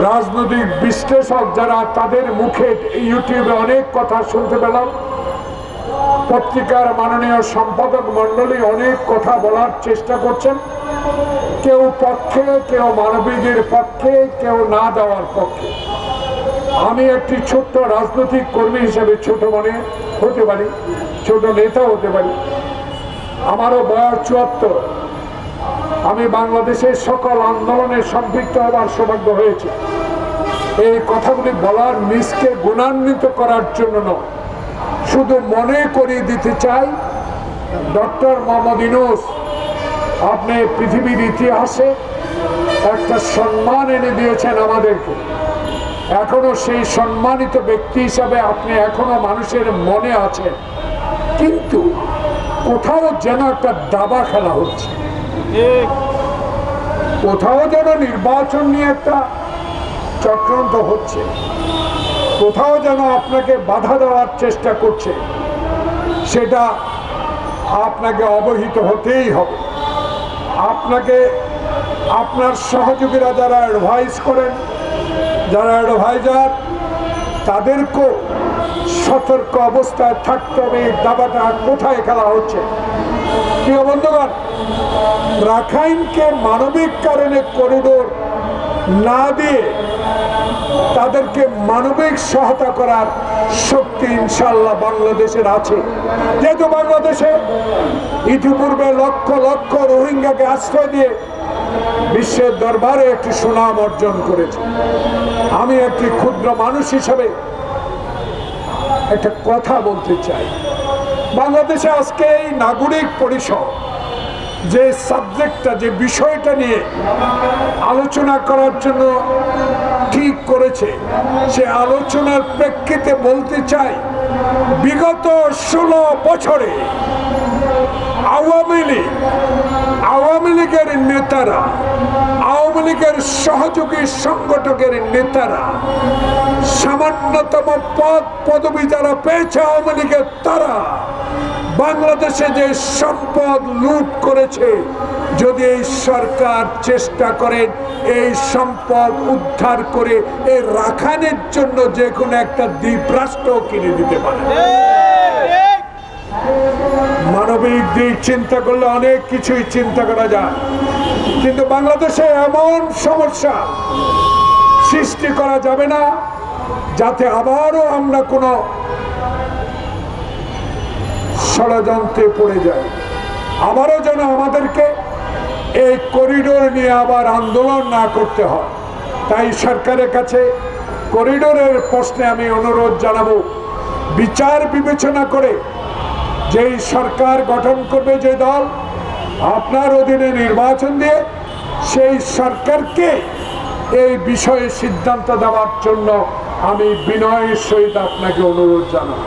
রাজনৈতিক বিশ্লেষক যারা, তাদের মুখে ইউটিউবে অনেক কথা শুনতে পেলাম। পত্রিকার মাননীয় সম্পাদক মণ্ডলী অনেক কথা বলার চেষ্টা করছেন, কেউ পক্ষে, কেউ মানবিকের পক্ষে, কেউ না দেওয়ার পক্ষে। আমি একটি ছোট্ট রাজনৈতিক কর্মী হিসেবে ছোট মনে হতে পারি, ছোট নেতা হতে পারি। আমারও বয়স ৭৪। আমি বাংলাদেশের সকল আন্দোলনে সম্পৃক্ত হওয়ার সৌভাগ্য হয়েছে। এই কথাগুলি বলার নিজকে গুণান্বিত করার জন্য নয়, শুধু মনে করিয়ে দিতে চাই, ডক্টর মোহাম্মদ ইউনূস আপনি পৃথিবীর ইতিহাসে একটা সম্মান এনে দিয়েছেন আমাদেরকে। এখনো সেই সম্মানিত ব্যক্তি হিসাবে আপনি এখনো মানুষের মনে আছেন, কিন্তু কোথাও যেন একটা দাবা খেলা হচ্ছে, কোথাও যেন নির্বাচন নিয়ে একটা চক্রান্ত হচ্ছে, কোথাও যেন আপনাকে বাধা দেওয়ার চেষ্টা করছে। সেটা আপনাকে অবহিত হতেই হবে। আপনাকে আপনার সহযোগীরা যারা অ্যাডভাইস করেন, যারা অ্যাডভাইজার, তাদেরকেও সতর্ক অবস্থায় থাকতে হবে এই দাবাটা কোথায় খেলা হচ্ছে। প্রিয় বন্ধুগণ, রাখাইনকে মানবিক কারণে করিডোর না দিয়ে তাদেরকে মানবিক সহায়তা করার শক্তি ইনশাআল্লাহ বাংলাদেশের আছে। যেহেতু বাংলাদেশে ইতিপূর্বে লক্ষ লক্ষ রোহিঙ্গাকে আশ্রয় দিয়ে বিশ্বের দরবারে একটি সুনাম অর্জন করেছে। আমি একটি ক্ষুদ্র মানুষ হিসাবে একটা কথা বলতে চাই। বাংলাদেশে আজকে এই নাগরিক পরিষদ যে সাবজেক্টটা, যে বিষয়টা নিয়ে আলোচনা করার জন্য ঠিক করেছে, সে আলোচনার প্রেক্ষিতে বলতে চাই, বিগত 16 বছরে আওয়ামী লীগের নেতারা, আওয়ামী লীগের সহযোগী সংগঠকের নেতারা, সামান্যতম পদ পদবি যারা পেয়েছে আওয়ামী লীগের, তারা বাংলাদেশে যে সম্পদ লুট করেছে, যদি এই সরকার চেষ্টা করেন এই সম্পদ উদ্ধার করে এই রাখাইনের জন্য যে কোনো একটা দ্বীপ রাষ্ট্র কিনে দিতে পারে। মানবিক দিক চিন্তা করলে অনেক কিছুই চিন্তা করা যায়, কিন্তু বাংলাদেশে এমন সমস্যা সৃষ্টি করা যাবে না যাতে আবারও আমরা কোনো ষড়যন্ত্রে পড়ে যাই, আবারও যেন আমাদেরকে এই করিডোর নিয়ে আবার আন্দোলন না করতে হয়। তাই সরকারের কাছে করিডোরের প্রশ্নে আমি অনুরোধ জানাবো, বিচার বিবেচনা করে যেই সরকার গঠন করবে, যে দল, আপনার অধীনে নির্বাচন দিয়ে সেই সরকারকে এই বিষয়ে সিদ্ধান্ত দেওয়ার জন্য আমি বিনয়ের সহিত আপনাকে অনুরোধ জানাই।